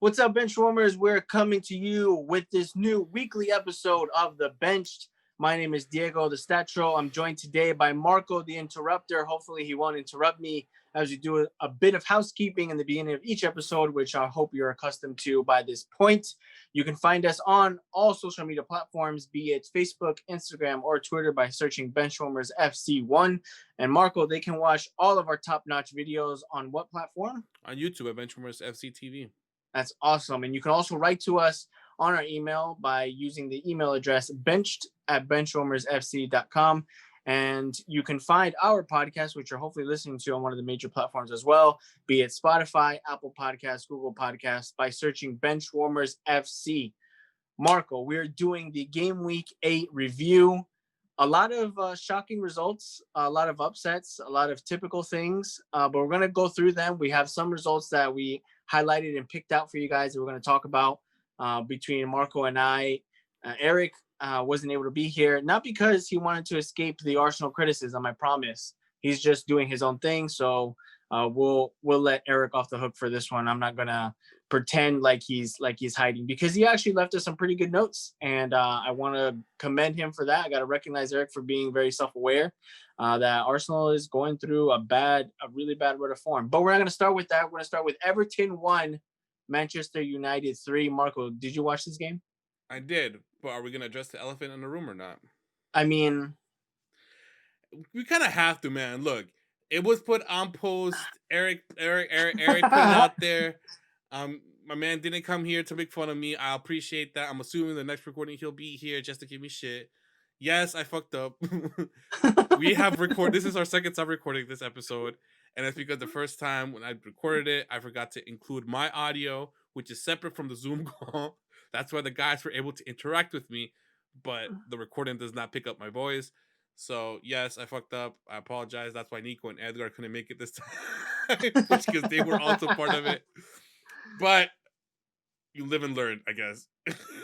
What's up, Benchwarmers? We're coming to you with this new weekly episode of The Benched. My name is Diego the Statro. I'm joined today by Marco the Interrupter. Hopefully he won't interrupt me as we do a bit of housekeeping in the beginning of each episode, which I hope you're accustomed to by this point. You can find us on all social media platforms, be it Facebook, Instagram, or Twitter by searching Benchwarmers FC1. And Marco, they can watch all of our top-notch videos on what platform? On YouTube at Benchwarmers FC TV. That's awesome. And you can also write to us on our email by using the email address benched@benchwarmersfc.com. And you can find our podcast, which you're hopefully listening to on one of the major platforms as well, be it Spotify, Apple Podcasts, Google Podcasts, by searching Benchwarmers FC. Marco, we're doing the Gameweek 8 review. A lot of shocking results, a lot of upsets, a lot of typical things, but we're going to go through them. We have some results that we highlighted and picked out for you guys that we're going to talk about between Marco and I. Eric wasn't able to be here, not because he wanted to escape the Arsenal criticism, I promise. He's just doing his own thing, so we'll let Eric off the hook for this one. I'm not going to pretend like he's hiding, because he actually left us some pretty good notes, and I want to commend him for that. I got to recognize Eric for being very self-aware that Arsenal is going through a really bad run of form. But we're not going to start with that. We're going to start with Everton 1, Manchester United 3. Marco, did you watch this game? I did, but are we going to address the elephant in the room or not? I mean, we kind of have to, man. Look, it was put on post. Eric put it out there. My man didn't come here to make fun of me. I appreciate that. I'm assuming the next recording he'll be here just to give me shit. Yes, I fucked up. This is our second time recording this episode, and it's because the first time when I recorded it, I forgot to include my audio, which is separate from the Zoom call. That's why the guys were able to interact with me, but the recording does not pick up my voice. So yes, I fucked up. I apologize. That's why Nico and Edgar couldn't make it this time, because they were also part of it. But you live and learn, I guess.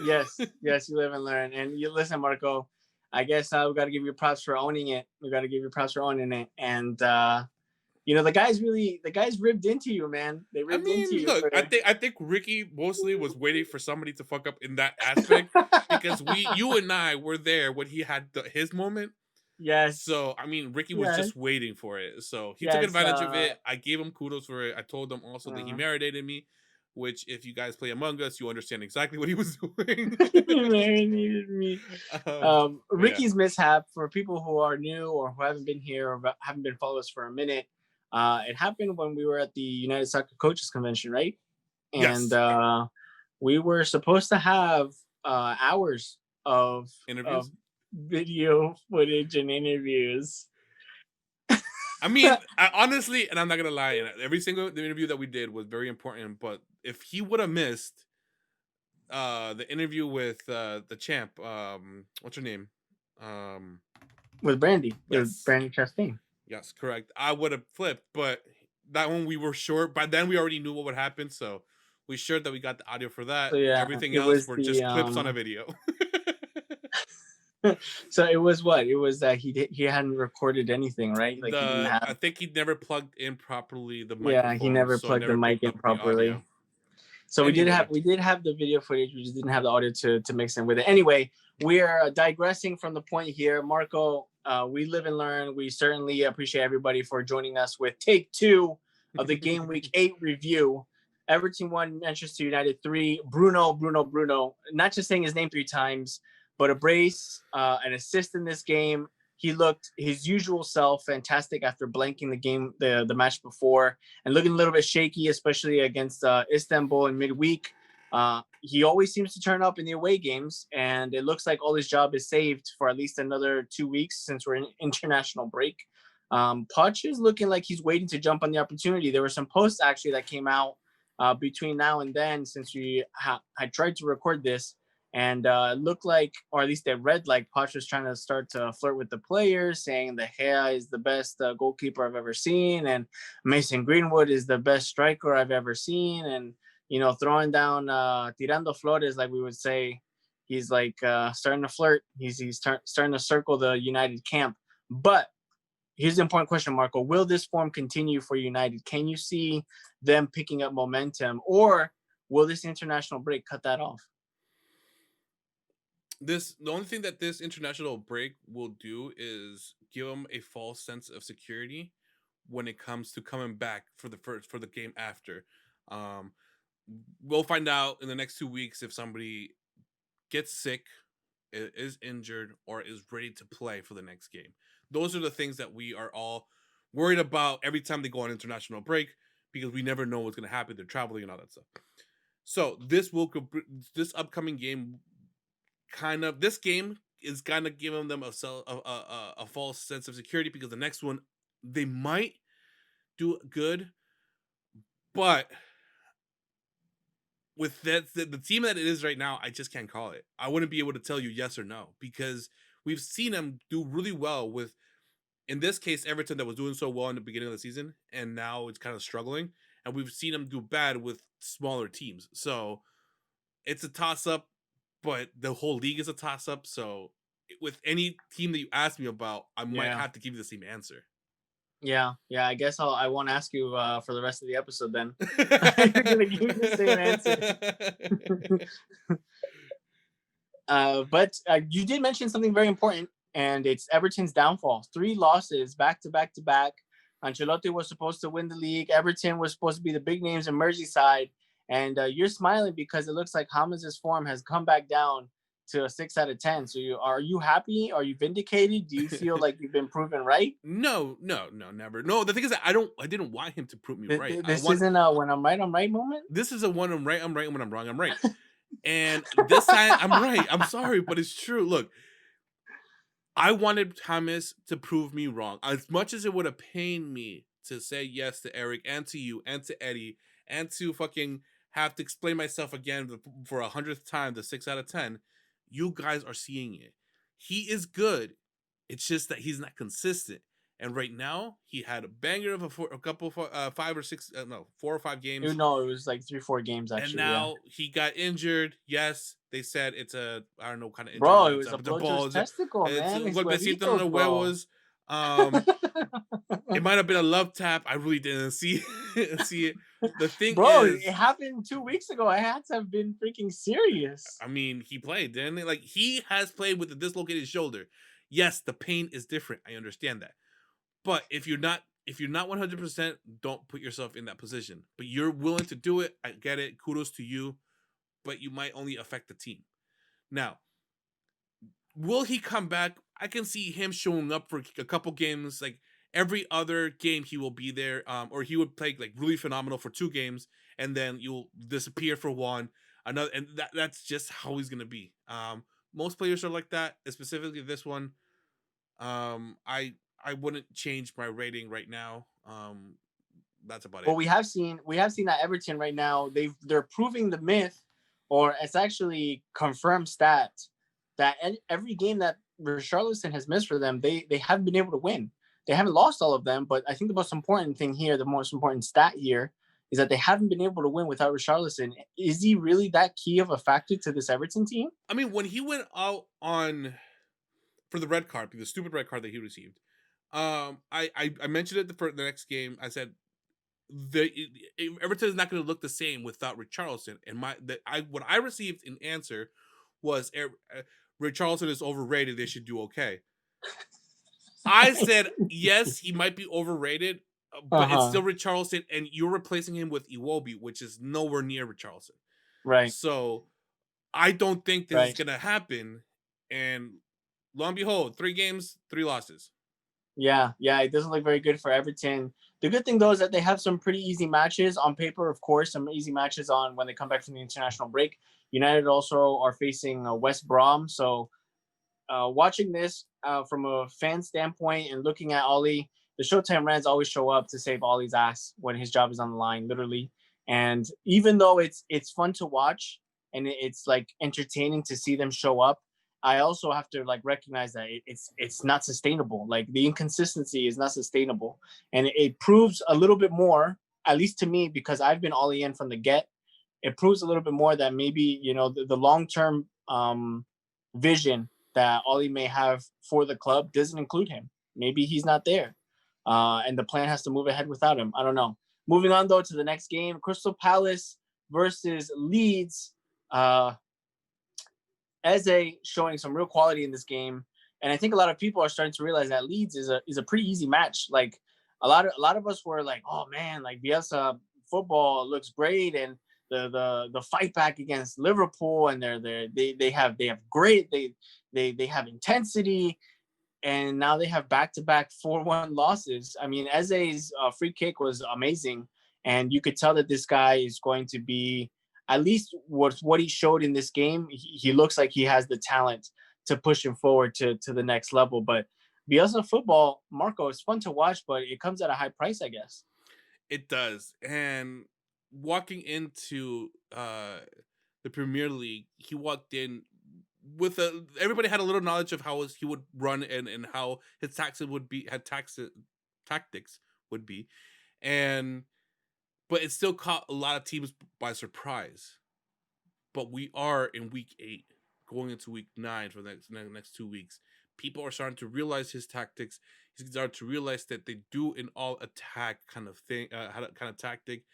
yes, you live and learn. And you listen, Marco, I guess we got to give you props for owning it. And the guys ribbed into you, man. They ribbed into you. Look, I think Ricky mostly was waiting for somebody to fuck up in that aspect, because you and I were there when he had his moment. Yes. So Ricky was just waiting for it. So he took advantage of it. I gave him kudos for it. I told him also that he marinated me, which, if you guys play Among Us, you understand exactly what he was doing. He marinated me. Ricky's mishap, for people who are new or who haven't been here or haven't been following us for a minute, it happened when we were at the United Soccer Coaches Convention, right? And yes. We were supposed to have hours of interviews, of video footage and interviews. I honestly, and I'm not gonna lie, every single interview that we did was very important. But if he would have missed the interview with the champ, what's her name? With Brandy. Yes. With Brandy Chastain. Yes, correct. I would have flipped, but that one we were short. By then we already knew what would happen, so we assured that we got the audio for that. So yeah, everything else were just clips on a video. So it was what? It was that he hadn't recorded anything, right? Like I think he never plugged in properly the microphone. Yeah, he never plugged the mic in properly. So anyway. we did have the video footage. We just didn't have the audio to mix in with it. Anyway, we are digressing from the point here. Marco, we live and learn. We certainly appreciate everybody for joining us with take 2 of the Game Week 8 review. Everton 1, Manchester United 3. Bruno. Not just saying his name 3 times, but a brace, an assist in this game. He looked his usual self, fantastic after blanking the game, the match before, and looking a little bit shaky, especially against Istanbul in midweek. He always seems to turn up in the away games, and it looks like all his job is saved for at least another 2 weeks since we're in international break. Poch is looking like he's waiting to jump on the opportunity. There were some posts actually that came out between now and then since we had tried to record this. And it looked like, or at least they read like Poch was trying to start to flirt with the players, saying that Gea is the best goalkeeper I've ever seen, and Mason Greenwood is the best striker I've ever seen, and throwing down tirando flores, like we would say. He's like starting to flirt. He's starting to circle the United camp. But here's the important question, Marco: will this form continue for United? Can you see them picking up momentum, or Will this international break cut that off? The only thing that this international break will do is give them a false sense of security when it comes to coming back for the game after. Um, we'll find out in the next 2 weeks if somebody gets sick, is injured, or is ready to play for the next game. Those are the things that we are all worried about every time they go on international break, because we never know what's going to happen. They're traveling and all that stuff. So this upcoming game, this game is kind of giving them a false sense of security, because the next one they might do good, but with the team that it is right now, I just can't call it. I wouldn't be able to tell you yes or no, because we've seen them do really well with, in this case, Everton, that was doing so well in the beginning of the season, and now it's kind of struggling. And we've seen them do bad with smaller teams. So it's a toss-up, but the whole league is a toss-up. So with any team that you ask me about, I might have to give you the same answer. Yeah. I guess I won't ask you for the rest of the episode then. You're gonna give me the same answer. But you did mention something very important, and it's Everton's downfall. 3 losses back to back to back. Ancelotti was supposed to win the league. Everton was supposed to be the big names in Merseyside, and you're smiling because it looks like Halves' form has come back down to a 6 out of 10. So are you happy? Are you vindicated? Do you feel like you've been proven right? No, never. No, the thing is that I didn't want him to prove me right. This isn't a when I'm right moment. This is a when I'm right, when I'm wrong, I'm right. And this time I'm right. I'm sorry, but it's true. Look, I wanted Thomas to prove me wrong. As much as it would have pained me to say yes to Eric and to you and to Eddie and to fucking have to explain myself again for 100th time, the 6 out of 10, you guys are seeing it. He is good. It's just that he's not consistent. And right now, he had a banger of 4 or 5 games. No, it was like 3-4 games actually. And now he got injured. Yes, they said it's a kind of injury. Bro, it was a blow to his testicle, man. It's huevitos, the huevos. It might have been a love tap. I really didn't see it. The thing is, it happened 2 weeks ago. I had to have been freaking serious. I mean, he played, didn't he? Like, he has played with a dislocated shoulder. Yes, the pain is different. I understand that. But if you're not 100%, don't put yourself in that position. But you're willing to do it. I get it. Kudos to you. But you might only affect the team. Now, will he come back? I can see him showing up for a couple games. Like, every other game he will be there. Or he would play like really phenomenal for 2 games, and then you'll disappear for 1. Another, and that's just how he's gonna be. Most players are like that. Specifically this one. I wouldn't change my rating right now. That's about it. Well, we have seen that Everton right now, they're proving the myth, or it's actually confirmed stats, that every game that Richarlison has missed for them, they have been able to win. They haven't lost all of them, but I think the most important thing here, the most important stat here, is that they haven't been able to win without Richarlison. Is he really that key of a factor to this Everton team? I mean, when he went out for the red card, the stupid red card that he received, I mentioned it for the next game. I said Everton is not going to look the same without Richarlison. And what I received in answer was Richarlison is overrated. They should do okay. I said yes, he might be overrated, but it's still Richarlison, and you're replacing him with Iwobi, which is nowhere near Richarlison. Right. So I don't think this is going to happen. And lo and behold, 3 games, 3 losses. Yeah, it doesn't look very good for Everton. The good thing, though, is that they have some pretty easy matches on paper, of course, some easy matches on when they come back from the international break. United also are facing West Brom. So watching this from a fan standpoint and looking at Ollie, the Showtime Reds always show up to save Ollie's ass when his job is on the line, literally. And even though it's fun to watch and it's like entertaining to see them show up, I also have to like recognize that it's not sustainable. Like, the inconsistency is not sustainable, and it proves a little bit more, at least to me, because I've been all in from the get. It proves a little bit more that maybe, you know, the long-term vision that Ollie may have for the club doesn't include him. Maybe he's not there, and the plan has to move ahead without him. I don't know. Moving on, though, to the next game, Crystal Palace versus Leeds. Eze showing some real quality in this game, and I think a lot of people are starting to realize that Leeds is a pretty easy match. Like a lot of us were like, oh man, like Bielsa football looks great, and the fight back against Liverpool, and they have great they have intensity, and now they have back-to-back 4-1 losses. I mean, Eze's free kick was amazing, and you could tell that this guy is going to be, at least what he showed in this game, he looks like he has the talent to push him forward to the next level. But Bielsa football, Marco, is fun to watch, but it comes at a high price, I guess. It does. And walking into the Premier League, he walked in with everybody had a little knowledge of how he would run and how his tactics would be, and but it still caught a lot of teams by surprise. But we are in week 8, going into week 9 for the next 2 weeks. People are starting to realize his tactics. He's starting to realize that they do an all attack kind of thing, kind of tactic.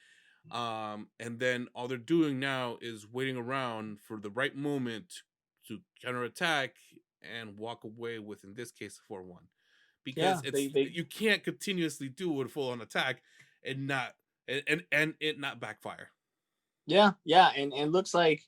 And then all they're doing now is waiting around for the right moment to counterattack and walk away with, in this case, 4-1. Because you can't continuously do a full on attack and not and it not backfire. Yeah, and it looks like,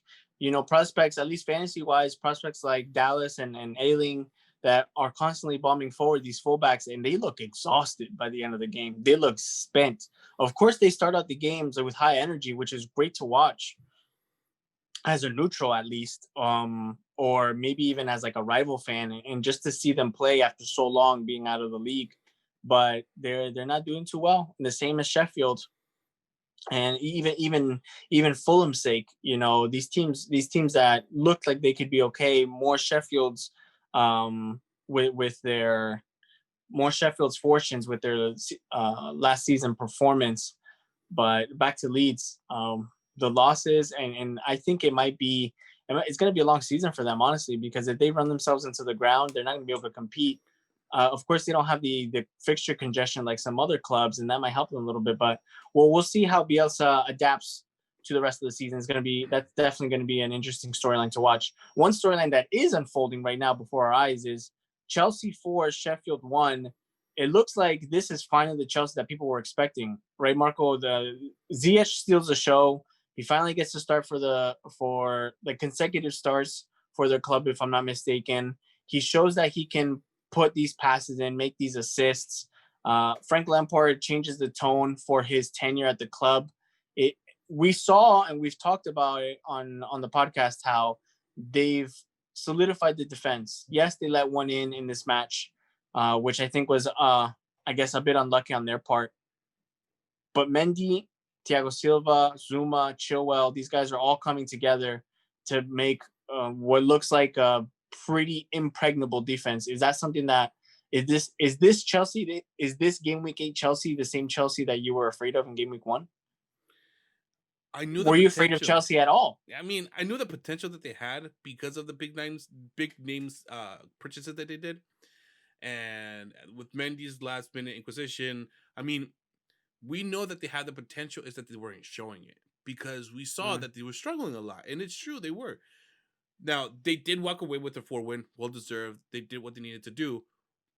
prospects, at least fantasy wise, prospects like Dallas and Ailing that are constantly bombing forward, these fullbacks, and they look exhausted by the end of the game. They look spent. Of course, they start out the games with high energy, which is great to watch as a neutral, at least, or maybe even as like a rival fan, and just to see them play after so long being out of the league. But they're not doing too well. And the same as Sheffield. And even Fulham's sake, these teams that looked like they could be okay, more Sheffield's with their more Sheffield's fortunes with their last season performance. But back to Leeds, the losses, and I think it's going to be a long season for them, honestly, because if they run themselves into the ground, they're not going to be able to compete. Of course, they don't have the fixture congestion like some other clubs, and that might help them a little bit. But we'll see how Bielsa adapts to the rest of the season. That's definitely going to be an interesting storyline to watch. One storyline that is unfolding right now before our eyes is Chelsea 4, Sheffield 1. It looks like this is finally the Chelsea that people were expecting, right, Marco? The Ziyech steals the show. He finally gets to start for the consecutive starts for their club, if I'm not mistaken. He shows that he can put these passes in, make these assists. Frank Lampard changes the tone for his tenure at the club. We saw, and we've talked about it on the podcast, how they've solidified the defense. Yes, they let one in this match, which I think was, I guess, a bit unlucky on their part. But Mendy, Thiago Silva, Zuma, Chilwell, these guys are all coming together to make what looks like a pretty impregnable defense. Is that something that is this Chelsea? Is this game week 8 Chelsea the same Chelsea that you were afraid of in game week 1? Were you afraid of Chelsea at all? I mean, I knew the potential that they had because of the big names purchases that they did, and with Mendy's last minute inquisition. I mean, we know that they had the potential. Is that they weren't showing it because we saw that they were struggling a lot, and it's true they were. Now, they did walk away with a 4-win, well deserved. They did what they needed to do,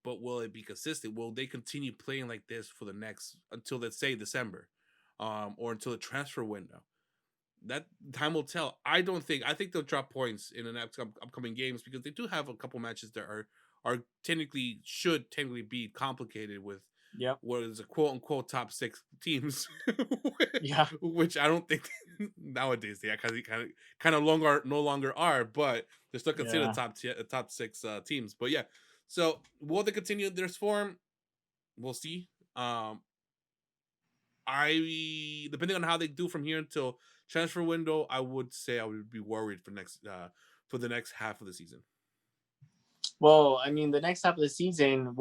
but will it be consistent? Will they continue playing like this for the next, until, let's say, December, or until the transfer window? That time will tell. I think they'll drop points in the next upcoming games because they do have a couple matches that should technically be complicated with what is a quote unquote top 6 teams. Which I don't think nowadays they kind of no longer are, but they're still considered top 6 teams. But yeah, so will they continue their form? We'll see. Depending on how they do from here until transfer window, I would say I would be worried for the next half of the season. Well, I mean, the next half of the season,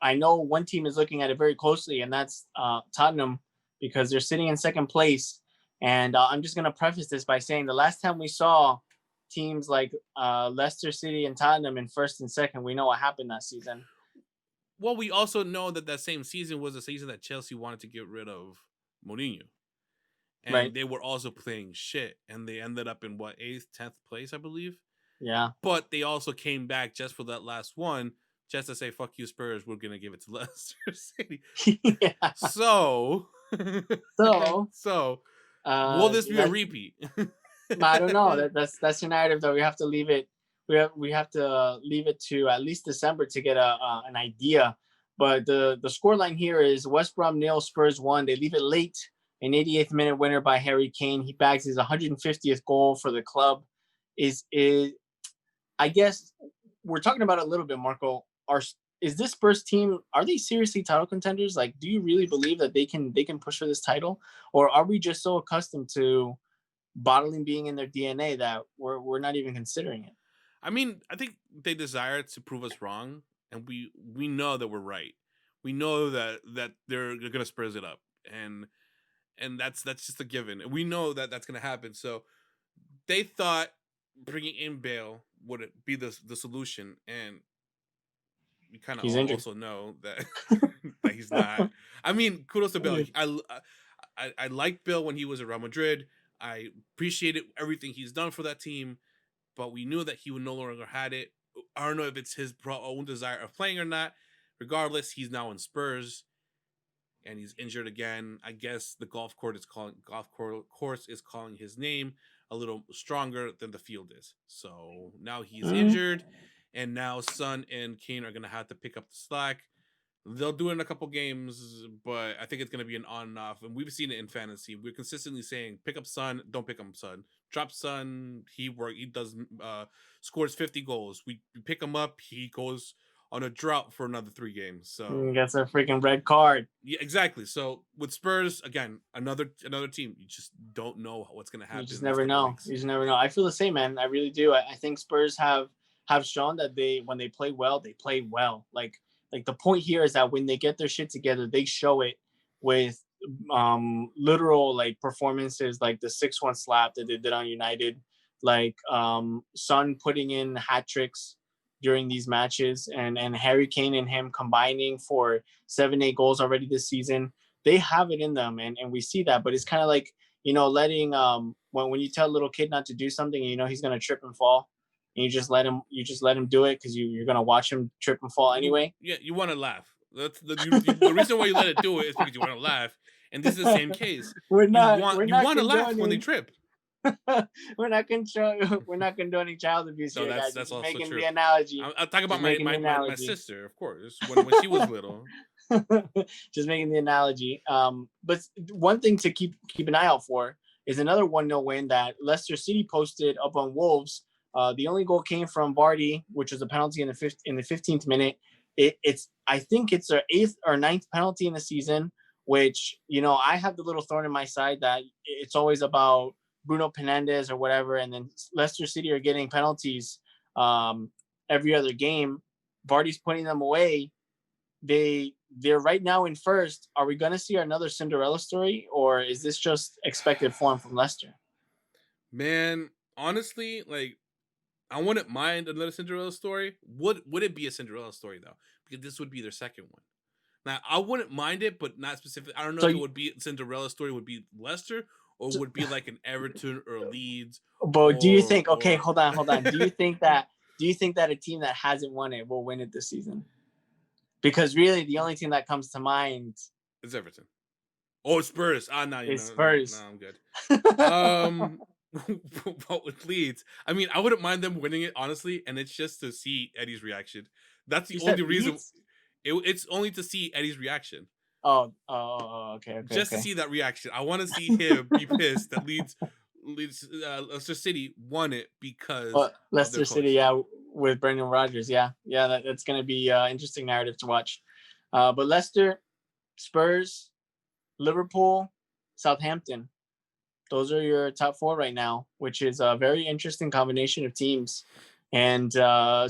I know one team is looking at it very closely, and that's Tottenham, because they're sitting in second place. And I'm just going to preface this by saying the last time we saw teams like Leicester City and Tottenham in first and second, we know what happened that season. Well, we also know that same season was the season that Chelsea wanted to get rid of Mourinho. and Right. they were also playing shit, and they ended up in what, 8th, 10th place, I believe. Yeah. But they also came back just for that last one, just to say, "Fuck you, Spurs. We're gonna give it to Leicester City." Yeah. So, So, will this be a like, repeat? I don't know. That's the narrative that we have to leave it. We have to leave it to at least December to get an idea. But the scoreline here is West Brom 0, Spurs 1. They leave it late. An 88th minute winner by Harry Kane. He bags his 150th goal for the club. Is I guess we're talking about it a little bit, Marco. Is this Spurs team, are they seriously title contenders? Like, do you really believe that they can push for this title, or are we just so accustomed to bottling being in their DNA that we're not even considering it? I mean, I think they desire to prove us wrong, and we know that we're right. We know that they're gonna Spurs it up, and that's just a given. And we know that that's gonna happen. So they thought bringing in Bale would be the solution, and we kind of He's injured. also know that that he's not. I mean, kudos to Bale. I liked Bill when he was at Real Madrid. I appreciated everything he's done for that team, but we knew that he would no longer had it. I don't know if it's his own desire of playing or not. Regardless, he's now in Spurs, and he's injured again. I guess the golf course is calling his name a little stronger than the field is. So now he's injured, and now Son and Kane are gonna have to pick up the slack. They'll do it in a couple games, but I think it's going to be an on and off. And we've seen it in fantasy. We're consistently saying, pick up Son, don't pick up Son. Drop Son, he does, scores 50 goals. We pick him up, he goes on a drought for another 3 games. So Gets a freaking red card. Yeah, exactly. So with Spurs, again, another team, you just don't know what's going to happen. You just never know. You just never know. I feel the same, man. I really do. I think Spurs have shown that when they play well, they play well. Like the point here is that when they get their shit together, they show it with literal like performances, like the 6-1 slap that they did on United, like Son putting in hat tricks during these matches, and Harry Kane and him combining for 7-8 goals already this season. They have it in them, and we see that. But it's kind of like, letting when you tell a little kid not to do something, and he's gonna trip and fall, and you just let him do it because you're gonna watch him trip and fall anyway. You want to laugh. That's the reason why you let it do it is because you want to laugh. And this is the same case. You want to laugh when they trip. We're not condoning child abuse so here, guys. That's also making true. the analogy. I'll talk about my sister, of course, when she was little. Just making the analogy. But one thing to keep an eye out for is another 1-0 win that Leicester City posted up on Wolves. The only goal came from Vardy, which was a penalty in the 15th minute. I think it's their 8th or 9th penalty in the season, which, I have the little thorn in my side that it's always about Bruno Fernandes or whatever, and then Leicester City are getting penalties every other game. Vardy's putting them away. They're right now in first. Are we going to see another Cinderella story, or is this just expected form from Leicester? Man, honestly, like, I wouldn't mind another Cinderella story. Would it be a Cinderella story though? Because this would be their second one. Now, I wouldn't mind it, but not specifically. I don't know if it would be Cinderella story would be Leicester, or would be like an Everton or Leeds. But do you think? Okay, hold on. Do you think that a team that hasn't won it will win it this season? Because really, the only team that comes to mind is Everton. Oh, Spurs. No, it's Spurs. No, I'm good. But with Leeds, I mean, I wouldn't mind them winning it, honestly, and it's just to see Eddie's reaction. That's the only reason. It's only to see Eddie's reaction. Oh, okay. Just to see that reaction. I want to see him be pissed that Leeds Leicester City won it because Leicester City, yeah, with Brendan Rodgers, yeah, that's going to be interesting narrative to watch. But Leicester, Spurs, Liverpool, Southampton, those are your top 4 right now, which is a very interesting combination of teams. And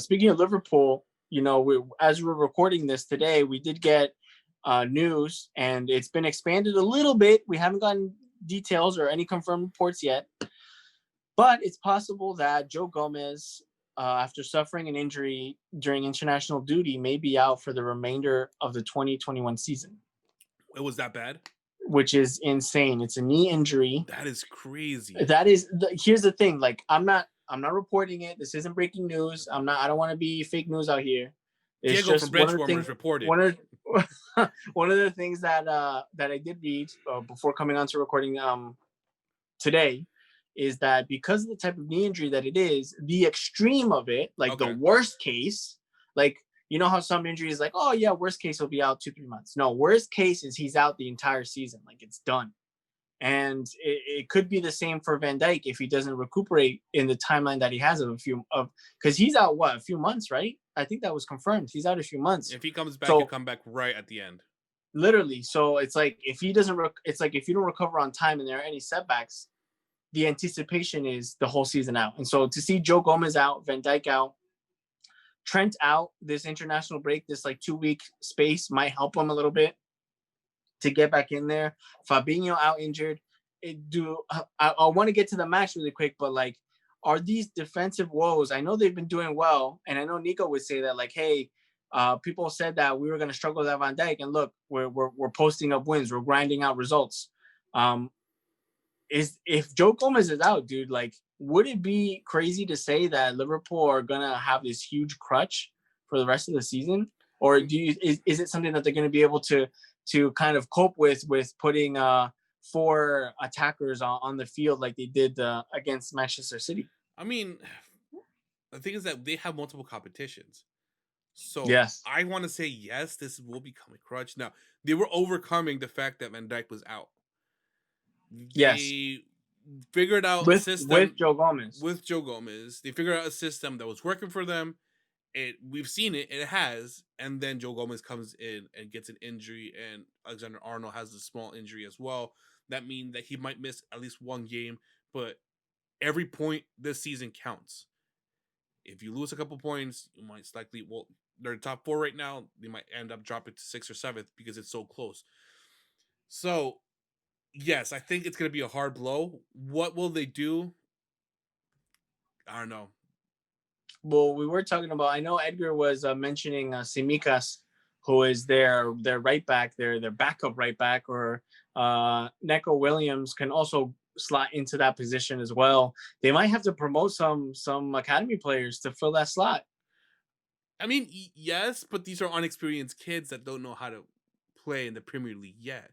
speaking of Liverpool, as we're recording this today, we did get news, and it's been expanded a little bit. We haven't gotten details or any confirmed reports yet, but it's possible that Joe Gomez, after suffering an injury during international duty, may be out for the remainder of the 2021 season. It was that bad? which is insane. It's a knee injury. That is crazy. Here's the thing. Like, I'm not reporting it. This isn't breaking news. I don't want to be fake news out here. It's Diego just from Benchwarmers reported. One of the things that I did read before coming on to recording today is that because of the type of knee injury that it is, the extreme of it, like the worst case, like, you know how some injuries like, oh yeah, worst case he'll be out 2-3 months. No, worst case is he's out the entire season. Like, it's done. And it could be the same for Van Dijk if he doesn't recuperate in the timeline that he has because he's out a few months, right? I think that was confirmed. He's out a few months. If he comes back, he'll come back right at the end. Literally. So it's like if he doesn't, it's like if you don't recover on time and there are any setbacks, the anticipation is the whole season out. And so to see Joe Gomez out, Van Dijk out, Trent out, this international break, this like 2-week space might help him a little bit to get back in there. Fabinho out injured. I want to get to the match really quick, but like, are these defensive woes? I know they've been doing well, and I know Nico would say that, like, hey, people said that we were going to struggle with Van Dijk, and look, we're posting up wins, we're grinding out results. If Joe Gomez is out, dude, like, would it be crazy to say that Liverpool are gonna have this huge crutch for the rest of the season, or is it something that they're going to be able to kind of cope with putting 4 attackers on the field like they did against Manchester City? I mean, the thing is that they have multiple competitions. So yes, I want to say yes, this will become a crutch. Now, they were overcoming the fact that Van Dijk was out. They figured out a system with Joe Gomez. With Joe Gomez, they figured out a system that was working for them. We've seen it has, and then Joe Gomez comes in and gets an injury, and Alexander-Arnold has a small injury as well. That means that he might miss at least one game, but every point this season counts. If you lose a couple points, you might likely, they're top 4 right now. They might end up dropping to 6th or 7th because it's so close. So, yes, I think it's going to be a hard blow. What will they do? I don't know. Well, we were talking about, I know Edgar was mentioning Tsimikas, who is their right back, their backup right back, or Neco Williams can also slot into that position as well. They might have to promote some academy players to fill that slot. I mean, yes, but these are unexperienced kids that don't know how to play in the Premier League yet.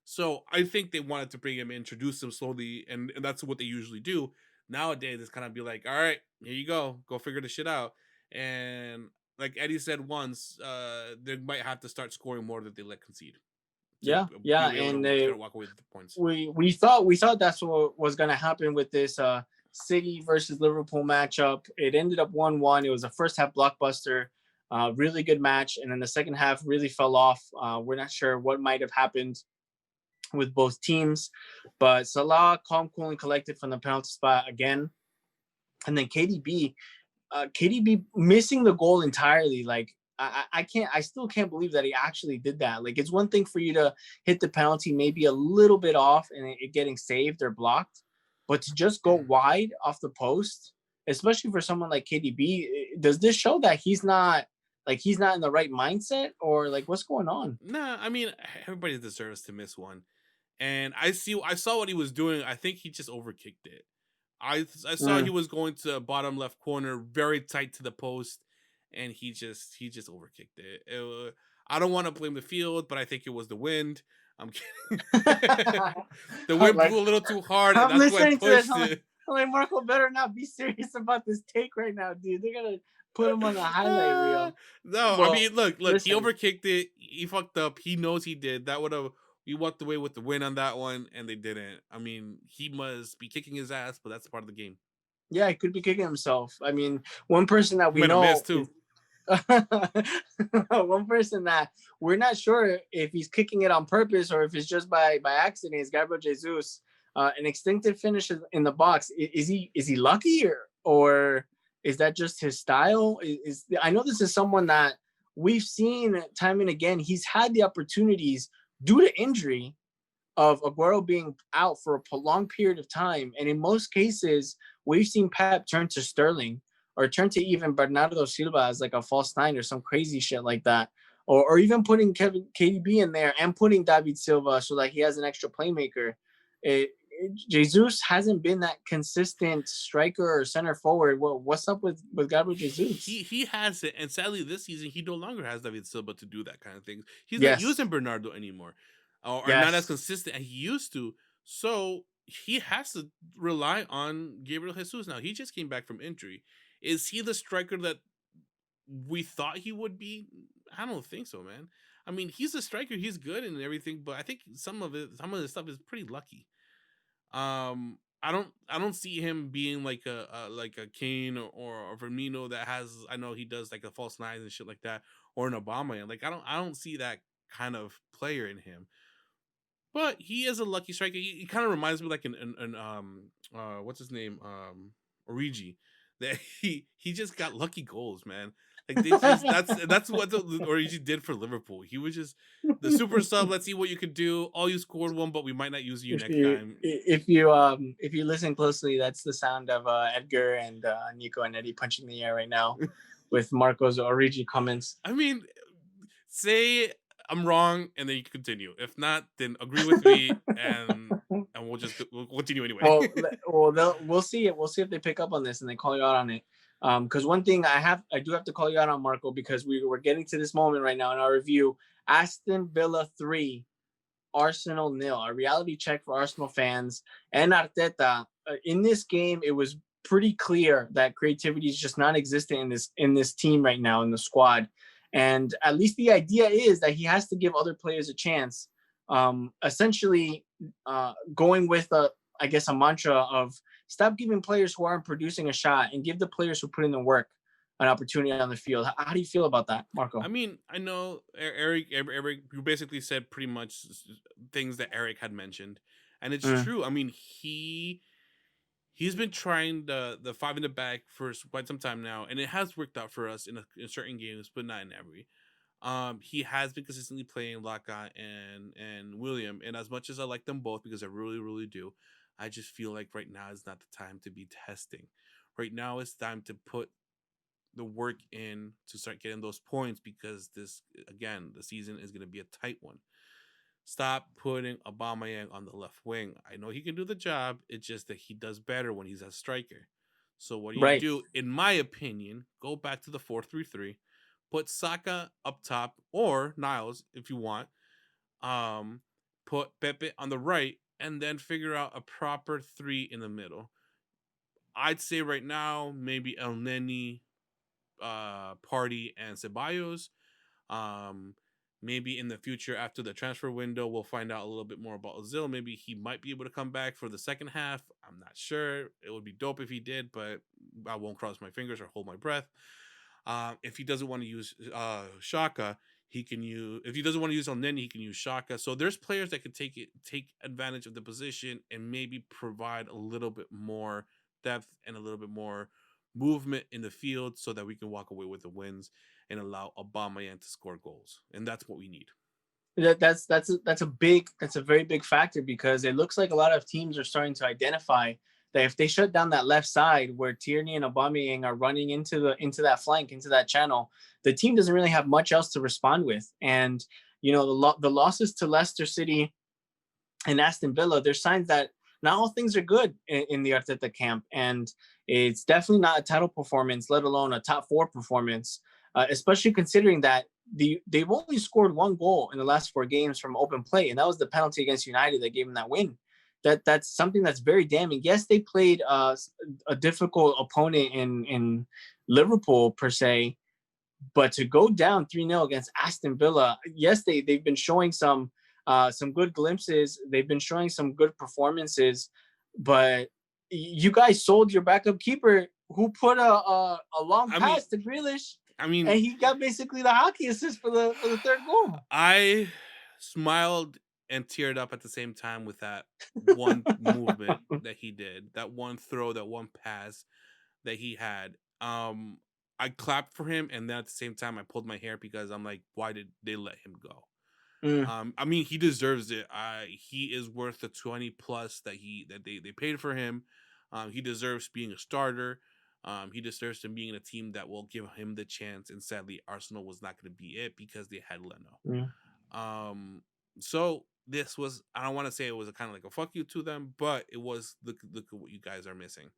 So I think they wanted to bring him, introduce him slowly, and that's what they usually do. Nowadays, it's kind of be like, all right, here you go figure the shit out. And like Eddie said once, they might have to start scoring more than they let concede. Yeah, and they walk away with the points. We thought that's what was going to happen with this City versus Liverpool matchup. It ended up 1-1. It was a first half blockbuster, really good match, and then the second half really fell off. We're not sure what might have happened with both teams, but Salah calm, cool, and collected from the penalty spot again, and then KDB missing the goal entirely. Like, I still can't believe that he actually did that. Like, it's one thing for you to hit the penalty maybe a little bit off and it getting saved or blocked, but to just go wide off the post, especially for someone like KDB, does this show that he's not in the right mindset, or like what's going on? Nah, I mean, everybody deserves to miss one. And I saw what he was doing. I think he just overkicked it. I saw he was going to bottom left corner, very tight to the post, and he just overkicked it. I don't want to blame the field, but I think it was the wind. I'm kidding. The wind blew a little too hard, and that's why I pushed it. I'm like, Marco better not be serious about this take right now, dude. They're gonna put him on the highlight reel. No, well, I mean, look, listen. He overkicked it. He fucked up. He knows he did. That would have. We walked away with the win on that one, and they didn't. I mean, he must be kicking his ass, but that's part of the game. Yeah, he could be kicking himself. I mean, one person that we know too. One person that we're not sure if he's kicking it on purpose or if it's just by accident is Gabriel Jesus. An instinctive finish in the box. Is he lucky, or is that just his style? I know this is someone that we've seen time and again. He's had the opportunities due to injury of Aguero being out for a prolonged period of time. And in most cases, we've seen Pep turn to Sterling or turn to even Bernardo Silva as like a false nine or some crazy shit like that. or even putting KDB in there and putting David Silva so that he has an extra playmaker. Jesus hasn't been that consistent striker or center forward. What's up with Gabriel Jesus? He has it, and sadly this season he no longer has David Silva to do that kind of thing. He's not Yes. using Bernardo anymore, or not as Yes. consistent as he used to. So he has to rely on Gabriel Jesus now. He just came back from injury. Is he the striker that we thought he would be? I don't think so, man. I mean, he's a striker. He's good and everything, but I think some of his stuff is pretty lucky. I don't see him being like a Kane or Firmino that has. I know he does like a false nines and shit like that, or an Obama. Like I don't see that kind of player in him. But he is a lucky striker. He kind of reminds me like what's his name, Origi, that he just got lucky goals, man. Like they just that's what Origi did for Liverpool. He was just the super sub. Let's see what you could do. Oh, you scored one, but we might not use you next time. If you listen closely, that's the sound of Edgar and Nico and Eddie punching the air right now with Marco's Origi comments. I mean, say I'm wrong, and then you can continue. If not, then agree with me, and we'll continue anyway. We'll see it. We'll see if they pick up on this and they call you out on it. Because one thing I do have to call you out on, Marco, because we're getting to this moment right now in our review. Aston Villa 3, Arsenal 0. A reality check for Arsenal fans and Arteta. In this game, it was pretty clear that creativity is just not existent in this team right now in the squad. And at least the idea is that he has to give other players a chance. Essentially, going with a mantra of stop giving players who aren't producing a shot and give the players who put in the work an opportunity on the field. How do you feel about that, Marco? I mean, I know Eric, you basically said pretty much things that Eric had mentioned, and it's true. I mean, he's been trying the five in the back for quite some time now, and it has worked out for us in certain games, but not in every. He has been consistently playing Laka and William, and as much as I like them both because I really really do, I just feel like right now is not the time to be testing. Right now it's time to put the work in to start getting those points because this again the season is going to be a tight one. Stop putting Aubameyang on the left wing. I know he can do the job. It's just that he does better when he's a striker. So what do you do? In my opinion, go back to the 4-3-3. Put Saka up top or Niles if you want. Put Pepe on the right and then figure out a proper three in the middle. I'd say right now maybe El Neni, Party, and Ceballos. Maybe in the future after the transfer window, we'll find out a little bit more about Ozil. Maybe he might be able to come back for the second half. I'm not sure. It would be dope if he did, but I won't cross my fingers or hold my breath. If he doesn't want to use Shaka, he can use. If he doesn't want to use El Neni, he can use Shaka. So there's players that can take advantage of the position and maybe provide a little bit more depth and a little bit more movement in the field so that we can walk away with the wins and allow Aubameyang to score goals. And that's what we need. That's a very big factor because it looks like a lot of teams are starting to identify that if they shut down that left side where Tierney and Aubameyang are running into that flank, into that channel, the team doesn't really have much else to respond with. And the losses to Leicester City and Aston Villa, there's signs that not all things are good in the Arteta camp, and it's definitely not a title performance, let alone a top 4 performance. Especially considering that they've only scored 1 goal in the last 4 games from open play, and that was the penalty against United that gave them that win. That's something that's very damning. Yes, they played a difficult opponent in Liverpool per se, but to go down 3-0 against Aston Villa, yes, they've been showing some good glimpses. They've been showing some good performances, but you guys sold your backup keeper who put a long pass to Grealish. And he got basically the hockey assist for the 3rd goal. I smiled and teared up at the same time with that one movement that he did, that one throw, that one pass that he had. I clapped for him, and then at the same time, I pulled my hair because I'm like, why did they let him go? He deserves it. He is worth the 20 plus that they paid for him. He deserves being a starter. He deserves to be in a team that will give him the chance. And sadly, Arsenal was not going to be it because they had Leno. Mm. So this was, I don't want to say it was a kind of like a fuck you to them, but it was look at what you guys are missing,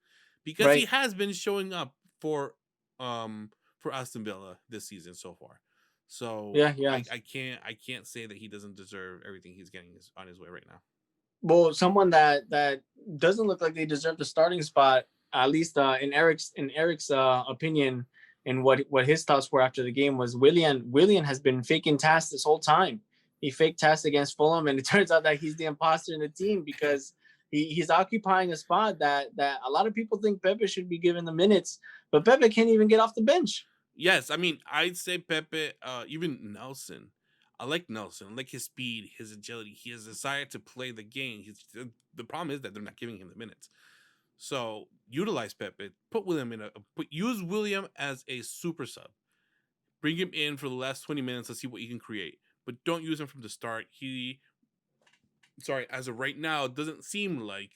because he Right. has been showing up for Aston Villa this season so far. So Yeah, yeah. I can't say that he doesn't deserve everything he's getting on his way right now. Well, someone that doesn't look like they deserve the starting spot, at least in Eric's opinion, and what his thoughts were after the game, was Willian. Willian has been faking tasks this whole time. He faked tasks against Fulham, and it turns out that he's the imposter in the team because he's occupying a spot that a lot of people think Pepe should be given the minutes, but Pepe can't even get off the bench. Yes, I mean, I'd say Pepe, even Nelson. I like Nelson. I like his speed, his agility. He has desire to play the game. The problem is that they're not giving him the minutes. So utilize Pepe. Use William as a super sub. Bring him in for the last 20 minutes to see what he can create. But don't use him from the start. As of right now, it doesn't seem like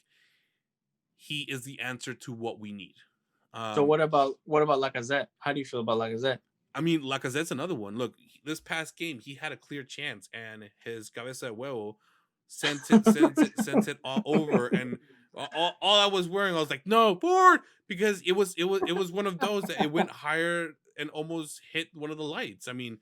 he is the answer to what we need. So what about Lacazette? How do you feel about Lacazette? I mean, Lacazette's another one. Look, this past game, he had a clear chance, and his cabeza de huevo sent it all over. And all I was wearing, I was like, no, board, because it was one of those that it went higher and almost hit one of the lights. I mean,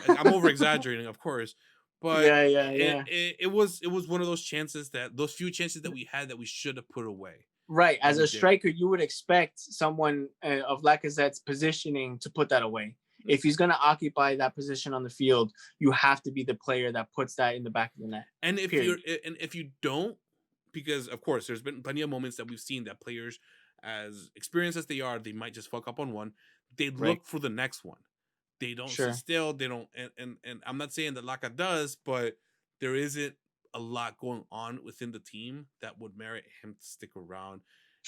I'm over exaggerating, of course, but Yeah. it was one of those few chances that we had that we should have put away. Right. As a striker, you would expect someone of Lacazette's positioning to put that away. If he's going to occupy that position on the field, you have to be the player that puts that in the back of the net. And if you don't, because of course there's been plenty of moments that we've seen that players, as experienced as they are, they might just fuck up on one. They look for the next one. They don't sit still. They don't. And I'm not saying that Laka does, but there isn't a lot going on within the team that would merit him to stick around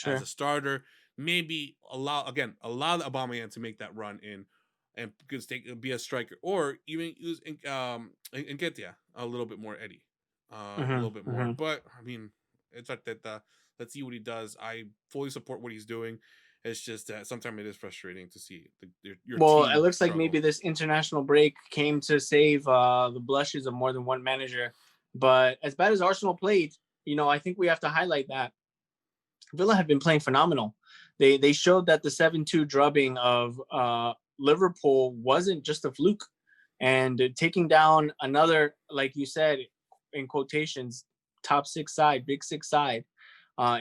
as a starter. Maybe allow Aubameyang to make that run in and be a striker, or even use Nketiah a little bit more, Eddie, a little bit more. But I mean, it's like that. Let's see what he does. I fully support what he's doing. It's just that sometimes it is frustrating to see your team it looks struggle. like maybe this international break came to save the blushes of more than one manager. But as bad as Arsenal played, I think we have to highlight that Villa have been playing phenomenal. They showed that the 7-2 drubbing of Liverpool wasn't just a fluke, and taking down another, like you said, in quotations, top six side, big six side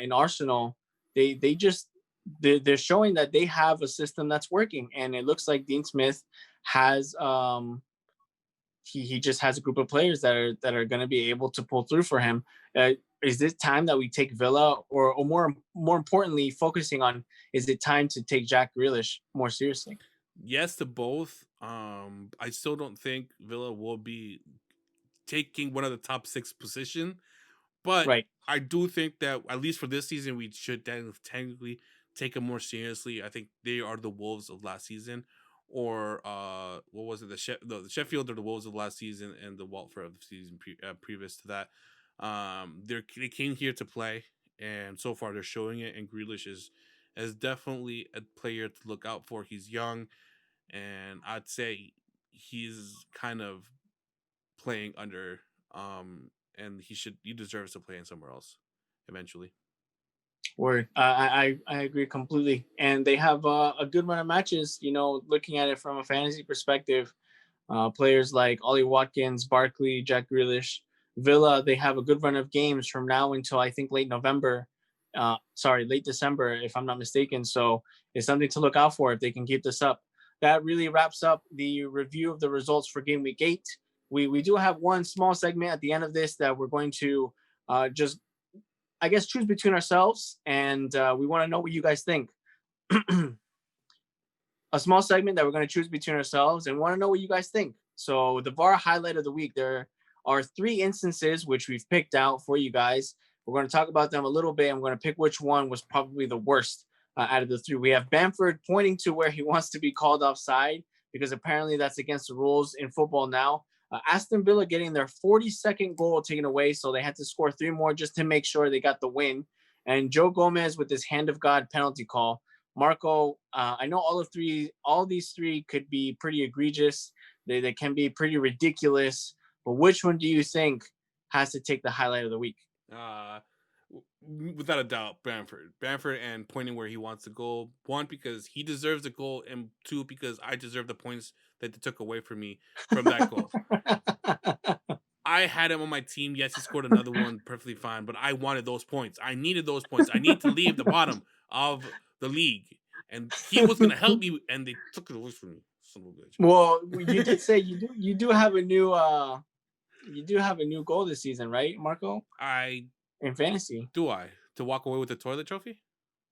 in Arsenal, they're showing that they have a system that's working, and it looks like Dean Smith has he just has a group of players that are going to be able to pull through for him. Is it time that we take Villa, or more importantly, focusing on, is it time to take Jack Grealish more seriously? Yes to both. I still don't think Villa will be taking one of the top 6 position, but I do think that at least for this season, we should technically take them more seriously. I think they are the Wolves of last season, or what was it? The Sheffield are the Wolves of last season, and the Watford of the season previous to that. They came here to play, and so far they're showing it. And Grealish is definitely a player to look out for. He's young, and I'd say he's kind of playing under, and he deserves to play in somewhere else eventually. Word. I agree completely. And they have a good run of matches, looking at it from a fantasy perspective. Players like Ollie Watkins, Barkley, Jack Grealish, Villa, they have a good run of games from now until I think late December, if I'm not mistaken. So it's something to look out for if they can keep this up. That really wraps up the review of the results for Gameweek 8. We do have one small segment at the end of this that we're going to just, I guess, choose between ourselves, and we want to know what you guys think. A small segment that we're going to choose between ourselves and want to know what you guys think. So the VAR highlight of the week, there are 3 instances which we've picked out for you guys. We're going to talk about them a little bit. I'm going to pick which one was probably the worst out of the 3. We have Bamford pointing to where he wants to be called offside, because apparently that's against the rules in football now. Aston Villa getting their 42nd goal taken away, so they had to score 3 more just to make sure they got the win. And Joe Gomez with his hand of God penalty call. Marco, I know all these three could be pretty egregious. They can be pretty ridiculous. But which one do you think has to take the highlight of the week? Without a doubt, Bamford, and pointing where he wants to go. One, because he deserves the goal, and two, because I deserve the points that they took away from me from that goal. I had him on my team. Yes, he scored another one perfectly fine, but I wanted those points. I needed those points. I need to leave the bottom of the league, and he was going to help me, and they took it away from me. Son of a bitch. Well, you did say you do have a new goal this season, right, Marco? In fantasy. Do I to walk away with the toilet trophy?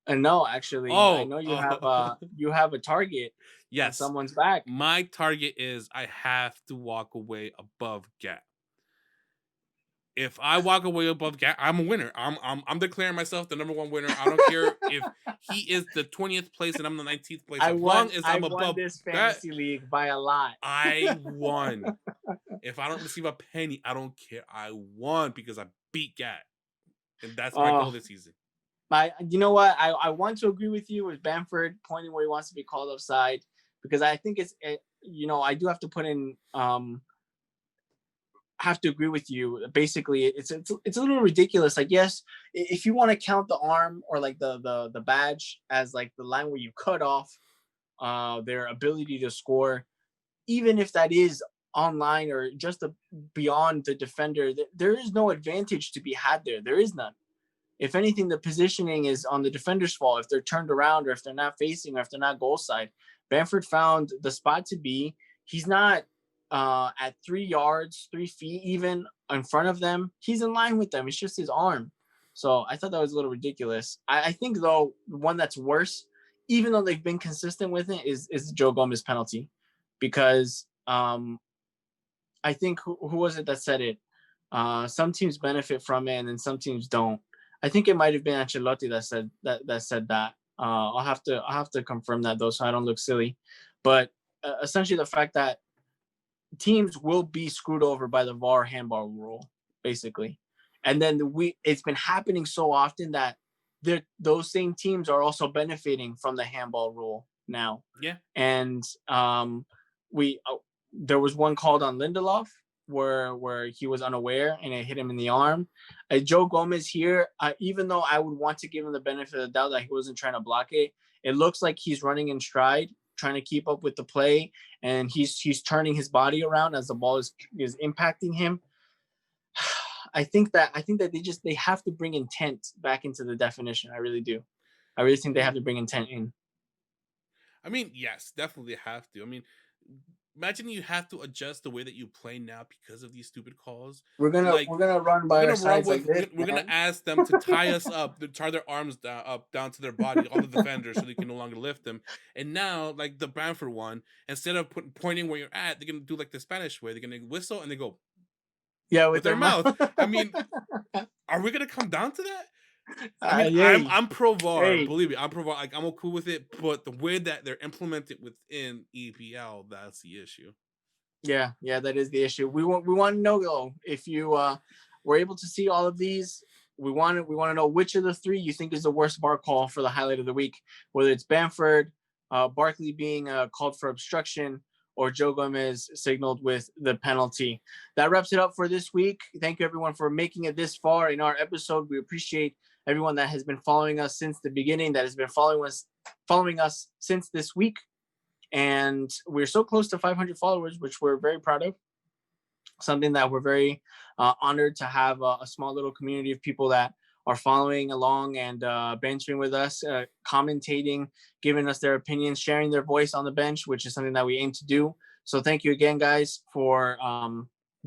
No, actually, I know you have a target. Yes, on someone's back. My target is I have to walk away above Gap. If I walk away above Gap, I'm a winner. I'm declaring myself the number one winner. I don't care if he is the 20th place and I'm the 19th place. As long as I'm above this fantasy league by a lot. I won. If I don't receive a penny, I don't care. I won because I beat Gap, and that's my goal this season. You know what? I want to agree with you with Bamford pointing where he wants to be called offside, because I think I do have to put in have to agree with you. Basically, it's a little ridiculous. Like, yes, if you want to count the arm or like the badge as like the line where you cut off their ability to score, even if that is online or just beyond the defender, there is no advantage to be had there. There is none. If anything, the positioning is on the defender's fault. If they're turned around or if they're not facing or if they're not goal side, Bamford found the spot to be. He's not at 3 yards, 3 feet even in front of them. He's in line with them. It's just his arm. So I thought that was a little ridiculous. I think, though, the one that's worse, even though they've been consistent with it, is Joe Gomez penalty. Because I think, who was it that said it? Some teams benefit from it and then some teams don't. I think it might have been Ancelotti that said that. I'll have to confirm that, though, so I don't look silly. But essentially, the fact that teams will be screwed over by the VAR handball rule, basically, and then it's been happening so often that those same teams are also benefiting from the handball rule now. Yeah, and there was one called on Lindelof where he was unaware and it hit him in the arm. Joe Gomez here, even though I would want to give him the benefit of the doubt that he wasn't trying to block it, it looks like he's running in stride, trying to keep up with the play, and he's turning his body around as the ball is impacting him. I think that they have to bring intent back into the definition. I really do. I really think they have to bring intent in. I mean, yes, definitely have to. I mean, imagine you have to adjust the way that you play now because of these stupid calls. We're gonna run by our sides like this. We're gonna ask them to tie us up, to tie their arms down to their body, all the defenders, so they can no longer lift them. And now, like the Bamford one, instead of pointing where you're at, they're gonna do like the Spanish way. They're gonna whistle and they go, yeah, with their mouth. I mean, are we gonna come down to that? I mean, yeah. I'm pro VAR. Believe me, I'm pro VAR. Like, I'm cool with it, but the way that they're implemented within EPL, that's the issue. Yeah, that is the issue. We want to know, though, if you were able to see all of these. We want to know which of the three you think is the worst VAR call for the highlight of the week, whether it's Bamford, Barkley being called for obstruction, or Joe Gomez signaled with the penalty. That wraps it up for this week. Thank you, everyone, for making it this far in our episode. We appreciate everyone that has been following us since the beginning, that has been following us since this week. And we're so close to 500 followers, which we're very proud of. Something that we're very honored to have a small little community of people that are following along and benching with us, commentating, giving us their opinions, sharing their voice on the bench, which is something that we aim to do. So thank you again, guys, for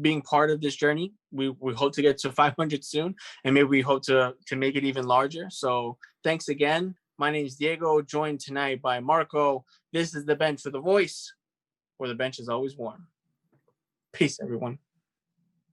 being part of this journey. We hope to get to 500 soon, and maybe we hope to make it even larger. So thanks again. My name is Diego, joined tonight by Marco. This is The Bench for the Voice, where the bench is always warm. Peace, everyone.